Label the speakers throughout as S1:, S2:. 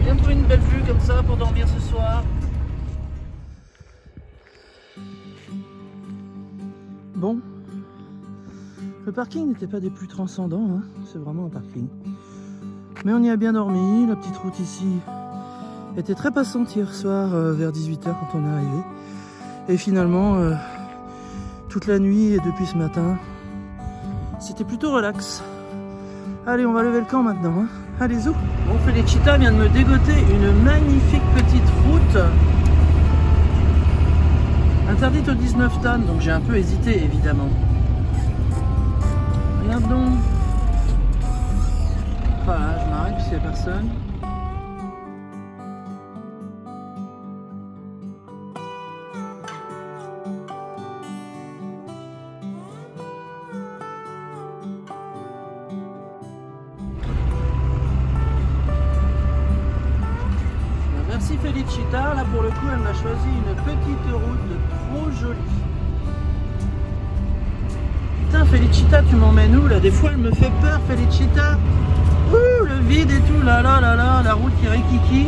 S1: bien trouvé une belle vue comme ça pour dormir ce soir. Bon, le parking n'était pas des plus transcendants, hein. C'est vraiment un parking. Mais on y a bien dormi, la petite route ici était très passante hier soir vers 18 h quand on est arrivé. Et finalement, toute la nuit et depuis ce matin, c'était plutôt relax. Allez, on va lever le camp maintenant, hein. Allez, zou. Bon, Felicita vient de me dégoter une magnifique petite route. Interdite aux 19 tonnes, donc j'ai un peu hésité évidemment. Regarde donc. Voilà, je m'arrête puisqu'il n'y a personne. Merci Felicita, là pour le coup elle m'a choisi une petite route trop jolie. Putain Felicita, tu m'emmènes où là? Des fois elle me fait peur Felicita. Ouh, le vide et tout, là là là là, la route qui rikiki.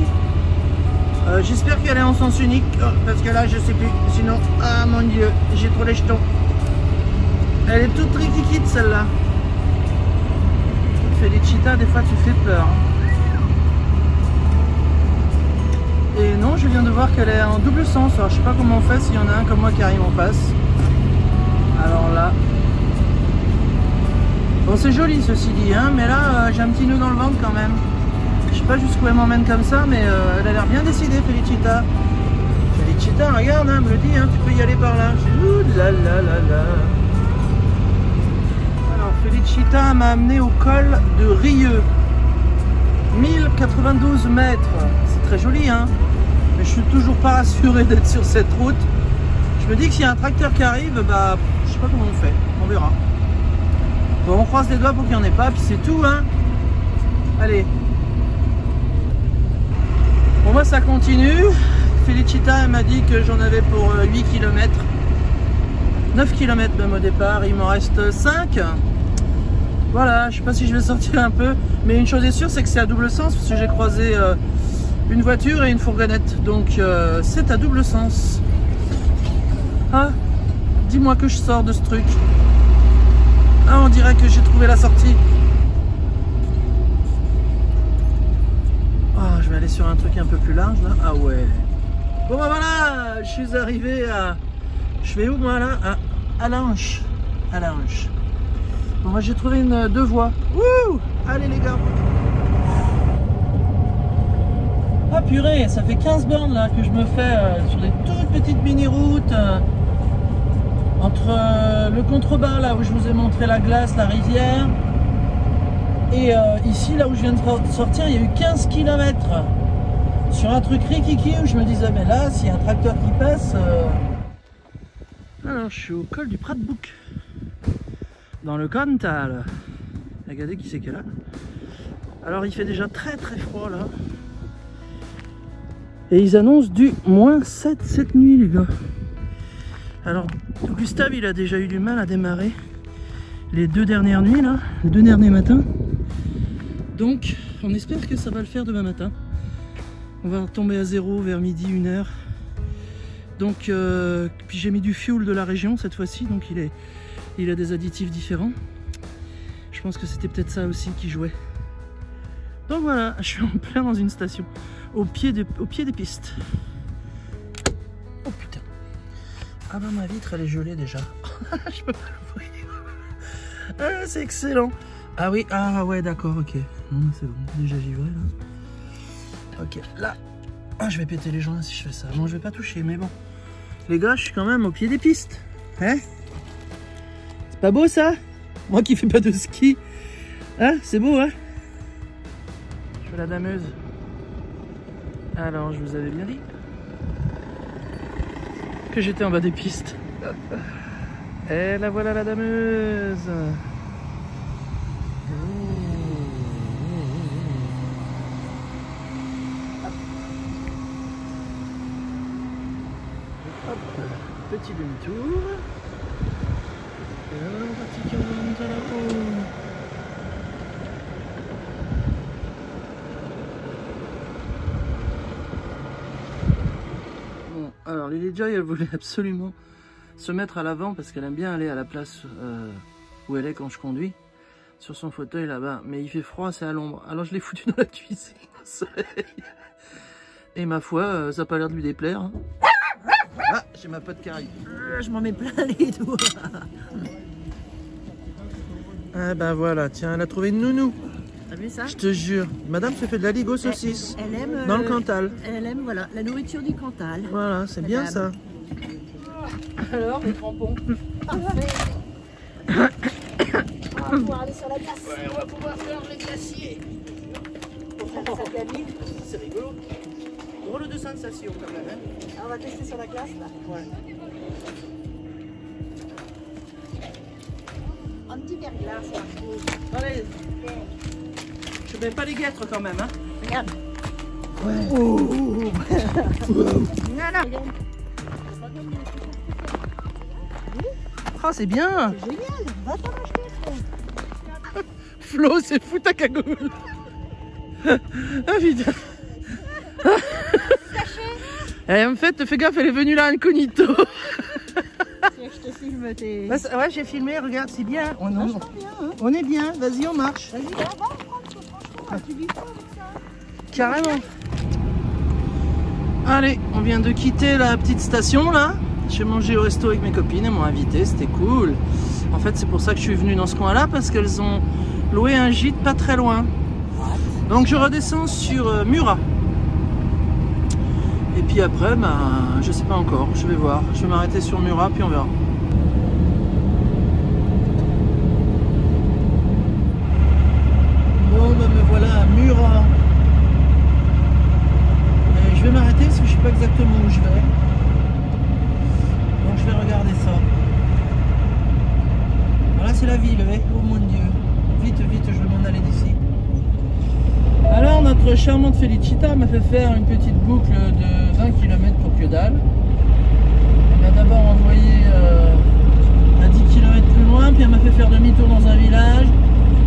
S1: J'espère qu'elle est en sens unique, parce que là je sais plus, sinon, ah mon dieu, j'ai trop les jetons. Elle est toute rikiki celle-là. Felicita, des fois tu fais peur. Et non, je viens de voir qu'elle est en double sens. Alors je sais pas comment on fait s'il y en a un comme moi qui arrive en face. Alors là. Bon, c'est joli ceci dit, hein, mais là j'ai un petit nœud dans le ventre quand même. Je sais pas jusqu'où elle m'emmène comme ça, mais elle a l'air bien décidée, Felicita. Felicita, regarde, hein, me le dit, hein, tu peux y aller par là. Ouh là là là là. Alors Felicita m'a amené au col de Rieux. 1092 mètres. C'est très joli, hein. Mais je suis toujours pas rassuré d'être sur cette route. Je me dis que s'il y a un tracteur qui arrive, bah je sais pas comment on fait, on verra. Bon, on croise les doigts pour qu'il n'y en ait pas, puis c'est tout, hein. Allez. Bon, moi ça continue. Felicita elle m'a dit que j'en avais pour 8 km. 9 km même au départ, il m'en reste 5. Voilà, je sais pas si je vais sortir un peu, mais une chose est sûre, c'est que c'est à double sens, parce que j'ai croisé une voiture et une fourgonnette, donc c'est à double sens. Ah, dis-moi que je sors de ce truc. Ah, on dirait que j'ai trouvé la sortie. Ah, je vais aller sur un truc un peu plus large là. Ah ouais. Bon bah voilà, je suis arrivé à... Je vais où moi là? À Lanche. À Lanche. Bon, moi j'ai trouvé une 2 voies. Wouh! Allez les gars! Ah purée, ça fait 15 bornes là que je me fais sur des toutes petites mini-routes entre le contrebas là où je vous ai montré la glace, la rivière, et ici là où je viens de sortir, il y a eu 15 km sur un truc rikiki où je me disais mais là s'il y a un tracteur qui passe... Alors je suis au col du Prat de Bouc. Dans le Cantal. Regardez qui c'est qu'elle a. Alors il fait déjà très très froid là. Et ils annoncent du -7 cette nuit les gars. Alors Gustave il a déjà eu du mal à démarrer les 2 dernières nuits là, les 2 derniers matins. Donc on espère que ça va le faire demain matin. On va tomber à 0 vers midi, 1 h. Donc puis j'ai mis du fuel de la région cette fois-ci, donc il a des additifs différents. Je pense que c'était peut-être ça aussi qui jouait. Donc voilà, je suis en plein dans une station, au pied des pistes. Oh putain. Ah bah ma vitre elle est gelée déjà. Je peux pas l'ouvrir. Ah, c'est excellent. Ah oui, ah ouais d'accord, ok. C'est bon, déjà j'y vais là. Ok, là. Ah, je vais péter les joints si je fais ça. Bon, je vais pas toucher, mais bon. Les gars, je suis quand même au pied des pistes. Hein? C'est pas beau ça? Moi qui fais pas de ski. Hein? C'est beau, hein? Je fais la dameuse. Alors, je vous avais bien dit que j'étais en bas des pistes. Et la voilà la dameuse. Hop, petit demi-tour. Et là, on va partir qui remonte à la peau. Bon, alors Lily Joy, elle voulait absolument se mettre à l'avant parce qu'elle aime bien aller à la place où elle est quand je conduis, sur son fauteuil là-bas. Mais il fait froid, c'est à l'ombre. Alors je l'ai foutu dans la cuisine au soleil. Et ma foi, ça n'a pas l'air de lui déplaire. Hein. Ah, j'ai ma pote qui arrive.
S2: Je m'en mets plein les doigts.
S1: Ah bah voilà, tiens, elle a trouvé une nounou.
S2: T'as vu ça?
S1: Je te jure. Madame se fait de la ligo saucisse.
S2: Elle aime
S1: dans le Cantal.
S2: Elle aime, voilà, la nourriture du Cantal.
S1: Voilà, c'est bien ça.
S2: Alors, les crampons. Parfait. On va pouvoir aller sur la glace.
S1: Ouais, on va pouvoir faire les glaciers.
S2: Pour faire un sac à vide.
S1: C'est rigolo. Drôle de sensation quand même. Hein.
S2: Ah, on va tester sur la glace là.
S1: Ouais.
S2: Un petit verglas, là.
S1: Allez. Je mets pas les guêtres quand même. Hein.
S2: Regarde.
S1: Ouais.
S2: Oh. Voilà.
S1: Oh, c'est bien.
S2: C'est génial. Va t'en acheter, ça.
S1: Flo, c'est fou ta cagoule. Ah putain. Elle en fait, fais gaffe, elle est venue là incognito.
S2: Je te filme tes...
S1: Ouais, j'ai filmé, regarde, c'est bien.
S2: Bien, hein.
S1: On est bien, vas-y, on marche.
S2: Vas-y, va, franchement, tu vis pas avec ça.
S1: Carrément. Allez, on vient de quitter la petite station là. J'ai mangé au resto avec mes copines, elles m'ont invité, c'était cool. En fait, c'est pour ça que je suis venu dans ce coin-là, parce qu'elles ont loué un gîte pas très loin. Donc je redescends sur Murat. Et puis après, bah, je sais pas encore, je vais voir. Je vais m'arrêter sur Murat, puis on verra. Bon, bah, me voilà à Murat. Et je vais m'arrêter parce que je sais pas exactement où je vais. Donc je vais regarder ça. Voilà, c'est la ville, oh mon Dieu. Vite, vite, je vais m'en aller d'ici. Alors notre charmante Felicita m'a fait faire une petite boucle de 20 km pour que dalle. Elle m'a d'abord envoyé à 10 km plus loin, puis elle m'a fait faire demi-tour dans un village,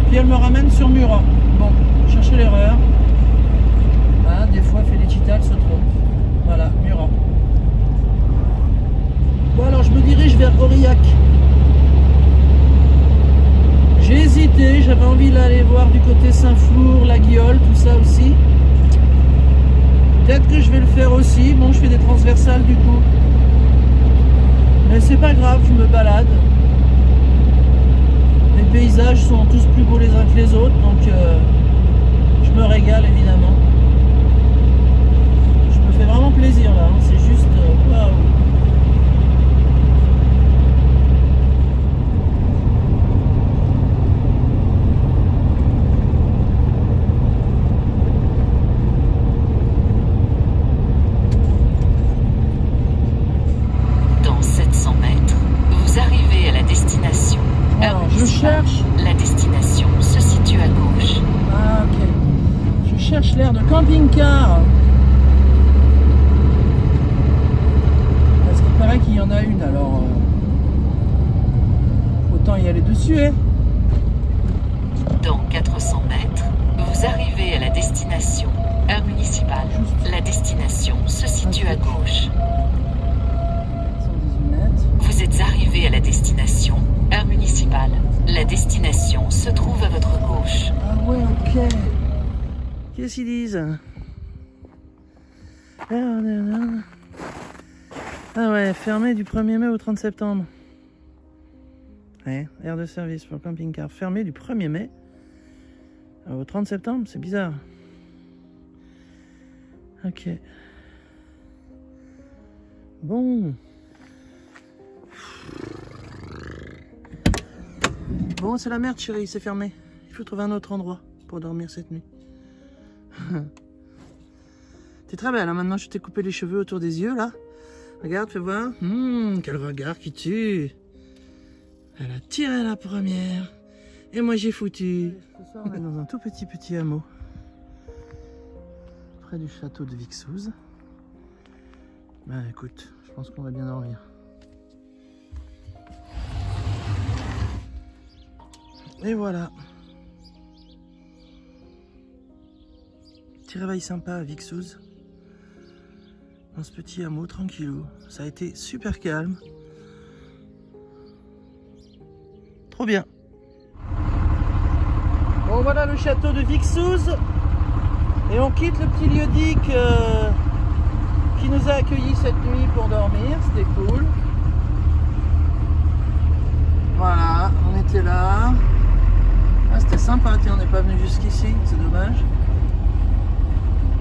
S1: puis elle me ramène sur Murat. Bon, cherchez l'erreur. Hein, des fois Felicita elle se trompe. Voilà, Murat. Bon alors je me dirige vers Aurillac. J'ai hésité, j'avais envie d'aller voir du côté Saint-Flour, la Guiole, tout ça aussi. Peut-être que je vais le faire aussi. Bon, je fais des transversales du coup. Mais c'est pas grave, je me balade. Les paysages sont tous plus beaux les uns que les autres, donc je me régale évidemment. Je me fais vraiment plaisir là, hein. C'est juste waouh. Je cherche.
S2: La destination se situe à gauche.
S1: Ah ok. Je cherche l'aire de camping-car. Parce qu'il paraît qu'il y en a une, alors autant y aller dessus, hein.
S2: Dans 400 mètres, vous arrivez à la destination, aire municipale. La destination se situe à gauche.
S1: 118 mètres.
S2: Vous êtes arrivé à la destination, aire municipale. La destination se trouve à votre gauche.
S1: Ah ouais, ok. Qu'est-ce qu'ils disent? Ah ouais, fermé du 1er mai au 30 septembre. Ouais, aire de service pour camping-car fermé du 1er mai au 30 septembre, c'est bizarre. Ok. Bon. Bon, c'est la merde, chérie, c'est fermé. Il faut trouver un autre endroit pour dormir cette nuit. T'es très belle, hein, maintenant je t'ai coupé les cheveux autour des yeux, là. Regarde, fais voir. Quel regard qui tue. Elle a tiré la première. Et moi j'ai foutu. Ce soir, on est dans un tout petit hameau. Près du château de Vixouz. Ben écoute, je pense qu'on va bien dormir. Et voilà. Petit réveil sympa à Vixouz. dans ce petit hameau, tranquillou. Ça a été super calme. Trop bien. Bon, voilà le château de Vixouz. Et on quitte le petit lieu-dit qui nous a accueillis cette nuit pour dormir. C'était cool. Voilà, on était là. Ah, c'était sympa, tiens, on n'est pas venu jusqu'ici, c'est dommage.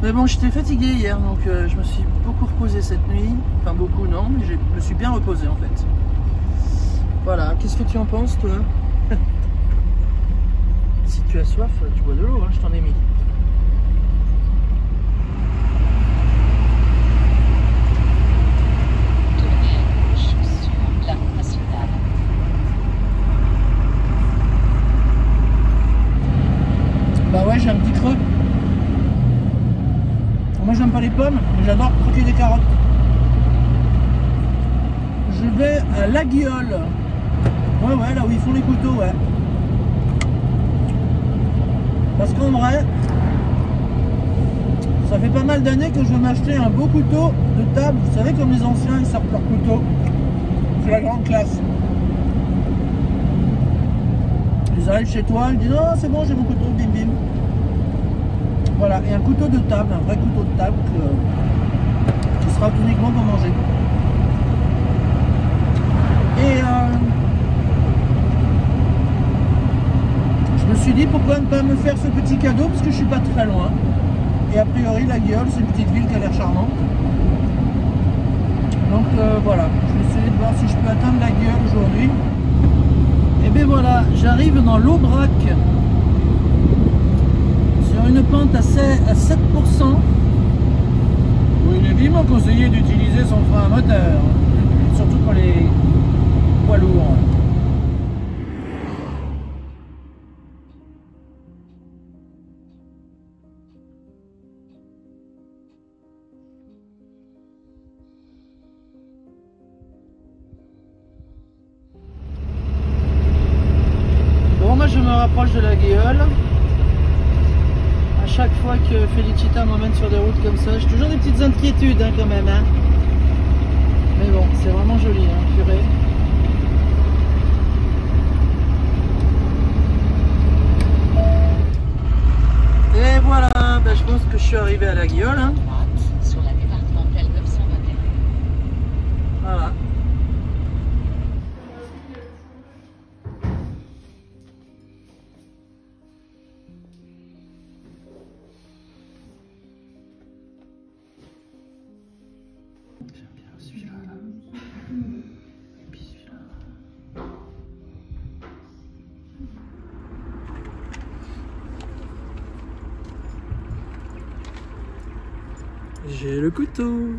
S1: Mais bon, j'étais fatigué hier, donc je me suis beaucoup reposé cette nuit. Enfin, beaucoup non, mais je me suis bien reposé en fait. Voilà, qu'est-ce que tu en penses, toi? Si tu as soif, tu bois de l'eau, hein, je t'en ai mis. Bah ouais, j'ai un petit creux. Moi j'aime pas les pommes, mais j'adore croquer des carottes. Je vais à La Guiole. Ouais, là où ils font les couteaux, ouais. Parce qu'en vrai, ça fait pas mal d'années que je veux m'acheter un beau couteau de table. Vous savez, comme les anciens, ils sortent leur couteau. C'est la grande classe. Ils arrivent chez toi, ils disent non, c'est bon, j'ai mon couteau, bim bim. Voilà, et un couteau de table, un vrai couteau de table qui sera uniquement pour manger. Et je me suis dit pourquoi ne pas me faire ce petit cadeau parce que je suis pas très loin. Et a priori La Guiole, c'est une petite ville qui a l'air charmante. Donc voilà, je vais essayer de voir si je peux atteindre La Guiole aujourd'hui. Et bien voilà, j'arrive dans l'Aubrac. Sur une pente à 7%. Où il est vivement conseillé d'utiliser son frein à moteur. Surtout pour les poids lourds. Bon, moi je me rapproche de La Guiole. À chaque fois que Félicita m'emmène sur des routes comme ça, j'ai toujours des petites inquiétudes hein, quand même. Hein. Mais bon, c'est vraiment joli, hein, purée. Et voilà, ben, je pense que je suis arrivé à La Guiole. Hein.
S2: Sur la départementale 921.
S1: Voilà. J'aime bien celui-là. Et puis celui-là. J'ai le couteau.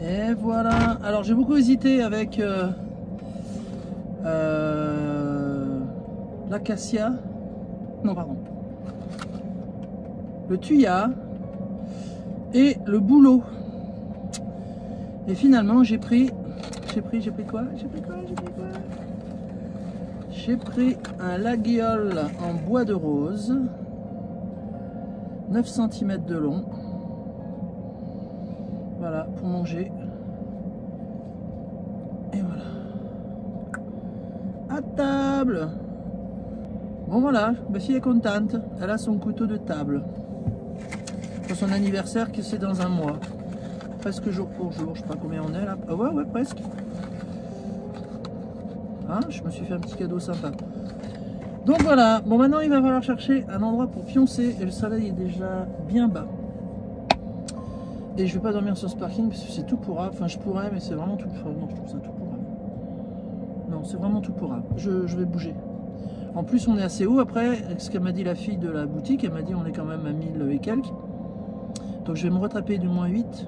S1: Et voilà. Alors j'ai beaucoup hésité avec l'acacia. Non, pardon. Le thuya et le bouleau. Et finalement j'ai pris quoi? J'ai pris un La Guiole en bois de rose. 9 cm de long. Voilà, pour manger. Et voilà. À table. Bon voilà, ma fille est contente. Elle a son couteau de table. Pour son anniversaire, que c'est dans un mois. Presque jour pour jour. Je sais pas combien on est là. Ah ouais, presque. Hein, je me suis fait un petit cadeau sympa. Donc voilà, bon maintenant il va falloir chercher un endroit pour pioncer et le soleil est déjà bien bas. Et je vais pas dormir sur ce parking parce que c'est tout pourrave. Enfin je pourrais mais c'est vraiment tout pourrave. Non, je trouve ça tout pourrave. Non, c'est vraiment tout pourrave. Je vais bouger. En plus on est assez haut après, ce qu'elle m'a dit la fille de la boutique, elle m'a dit on est quand même à 1000 et quelques. Donc je vais me rattraper du -8.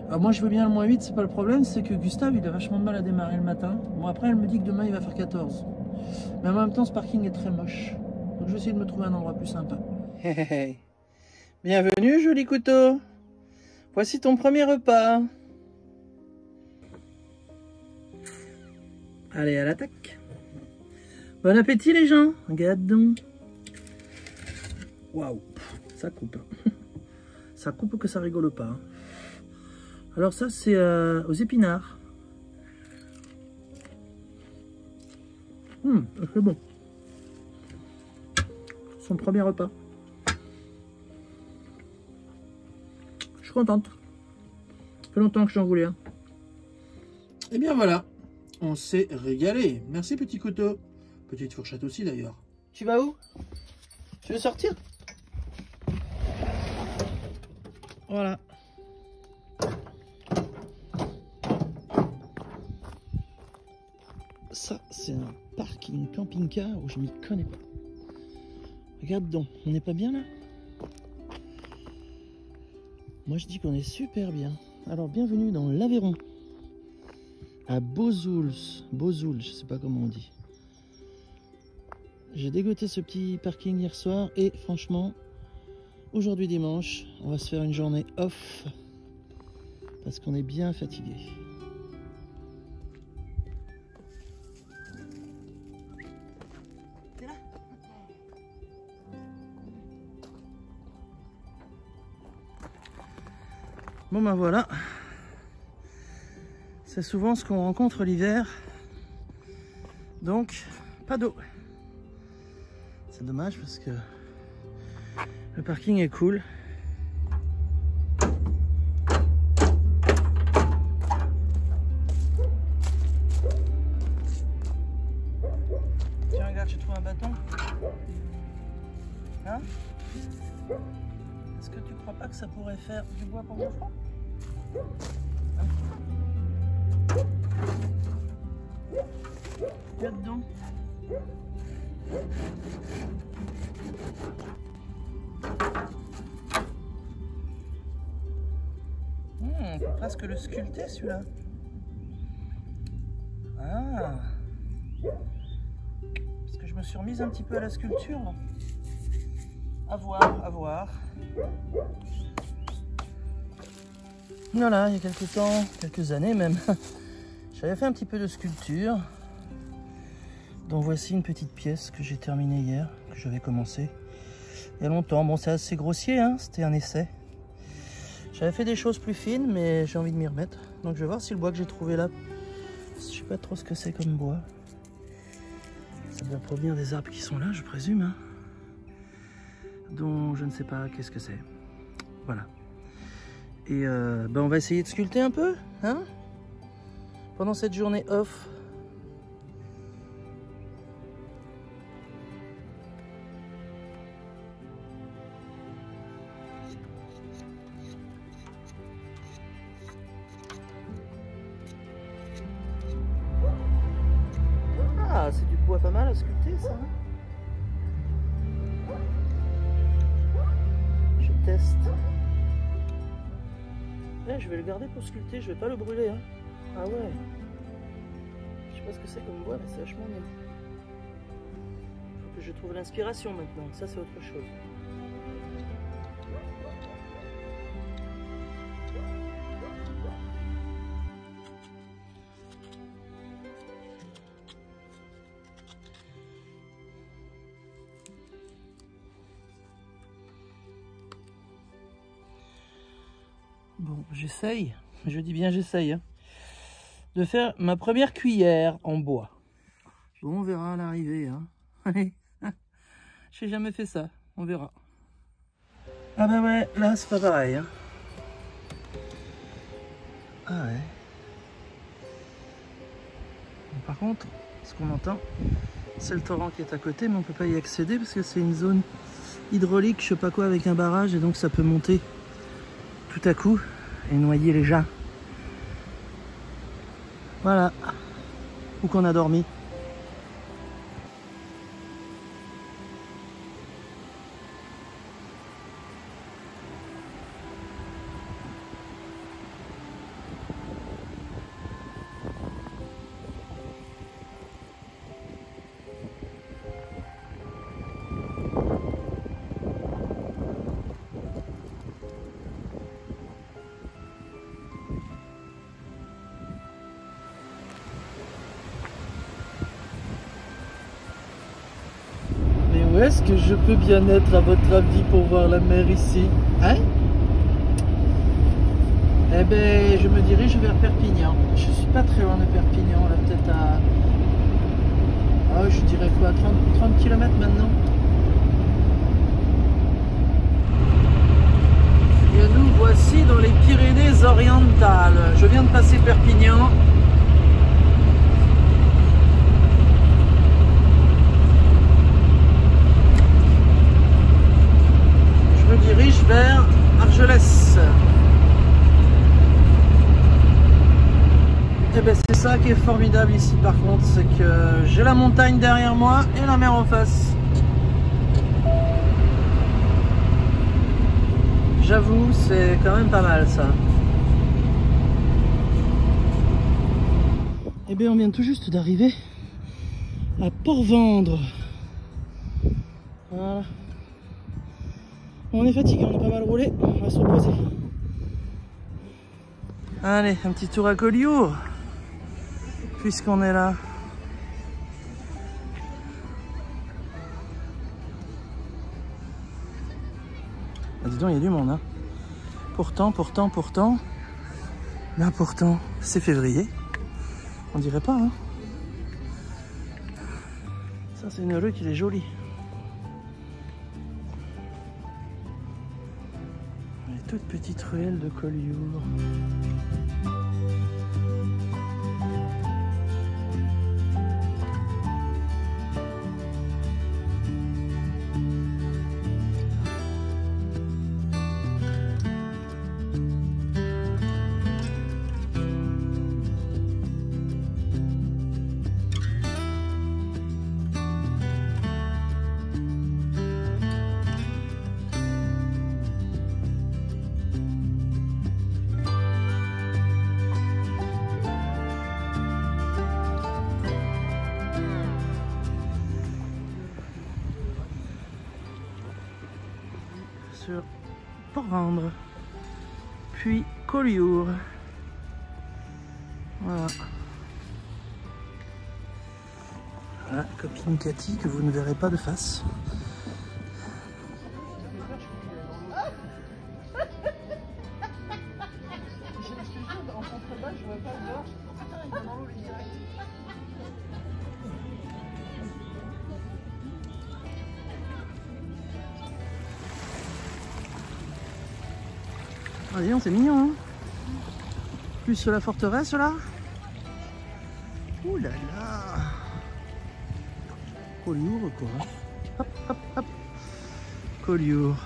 S1: Alors moi je veux bien le -8, c'est pas le problème, c'est que Gustave il a vachement de mal à démarrer le matin. Bon après elle me dit que demain il va faire 14. Mais en même temps ce parking est très moche. Donc je vais essayer de me trouver un endroit plus sympa. Hey, hey, hey. Bienvenue joli couteau. Voici ton premier repas. Allez à l'attaque. Bon appétit les gens. Regarde donc. Waouh, ça coupe. Ça coupe que ça rigole pas. Alors ça c'est aux épinards. C'est bon. Son premier repas. Je suis contente. Ça fait longtemps que j'en voulais un. Et bien voilà, on s'est régalé. Merci petit couteau. Petite fourchette aussi d'ailleurs. Tu vas où? Tu veux sortir? Voilà. Ça, c'est un parking camping-car où je m'y connais pas. Regarde donc, on n'est pas bien là? Moi je dis qu'on est super bien. Alors bienvenue dans l'Aveyron. À Bozouls, je sais pas comment on dit. J'ai dégoté ce petit parking hier soir et franchement, aujourd'hui dimanche, on va se faire une journée off parce qu'on est bien fatigué. Bon ben voilà, c'est souvent ce qu'on rencontre l'hiver, donc pas d'eau. C'est dommage parce que le parking est cool. Tiens regarde, j'ai trouvé un bâton. Hein? Est-ce que tu crois pas que ça pourrait faire du bois pour mon front? Regarde donc. On peut presque le sculpter celui-là. Ah. Parce que je me suis remise un petit peu à la sculpture. Là. À voir, à voir. Voilà, il y a quelques temps, quelques années même, j'avais fait un petit peu de sculpture. Donc voici une petite pièce que j'ai terminée hier, que j'avais commencé il y a longtemps. Bon, c'est assez grossier, hein, c'était un essai. J'avais fait des choses plus fines, mais j'ai envie de m'y remettre. Donc je vais voir si le bois que j'ai trouvé là, je sais pas trop ce que c'est comme bois. Ça doit provenir des arbres qui sont là, je présume. Hein, dont je ne sais pas qu'est-ce que c'est. Voilà. Et ben on va essayer de sculpter un peu, hein, pendant cette journée off. Ah, c'est du bois pas mal à sculpter ça. Hein, je teste. Je vais le garder pour sculpter, je vais pas le brûler. Hein. Ah ouais. Je sais pas ce que c'est comme bois, mais c'est vachement bien. Faut que je trouve l'inspiration maintenant, ça c'est autre chose. Bon, j'essaye, je dis bien j'essaye, hein, de faire ma première cuillère en bois. Bon, on verra à l'arrivée. Hein. J'ai jamais fait ça, on verra. Ah bah ouais, là c'est pas pareil. Hein. Ah ouais. Bon, par contre, ce qu'on entend, c'est le torrent qui est à côté, mais on peut pas y accéder parce que c'est une zone hydraulique, je sais pas quoi, avec un barrage, et donc ça peut monter tout à coup et noyer les gens. Voilà où qu'on a dormi. Où est-ce que je peux bien être à votre avis pour voir la mer ici? Hein? Eh ben, je me dirige vers Perpignan. Je suis pas très loin de Perpignan, là, peut-être à... Oh, je dirais quoi, 30 km maintenant? Et nous voici dans les Pyrénées-Orientales. Je viens de passer Perpignan. Je me dirige vers Argelès. Et ben c'est ça qui est formidable ici par contre, c'est que j'ai la montagne derrière moi et la mer en face. J'avoue, c'est quand même pas mal ça. Et bien on vient tout juste d'arriver à Port-Vendre. Voilà. On est fatigué, on a pas mal roulé, on va se reposer. Allez, un petit tour à Collioure, puisqu'on est là. Ah, dis donc, il y a du monde, hein. Pourtant, là pourtant, c'est février. On dirait pas, hein. Ça, c'est une rue qui est jolie. Les toutes petites ruelles de Collioure. Sur Port-Vendre, puis Collioure. Voilà. Voilà, copine Cathy que vous ne verrez pas de face. Ah, dis donc, c'est mignon, hein. Plus la forteresse là. Ouh là là. Collioure quoi. Hop hop hop. Collioure.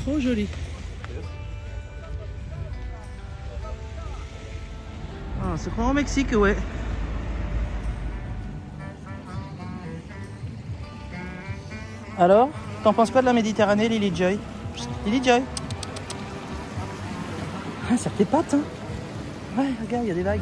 S1: Trop joli. Ah, c'est quoi au Mexique, ouais. Alors, t'en penses quoi de la Méditerranée, Lily Joy? Lily Joy? Ah, ça t'épate, hein? Ouais, regarde, il y a des vagues.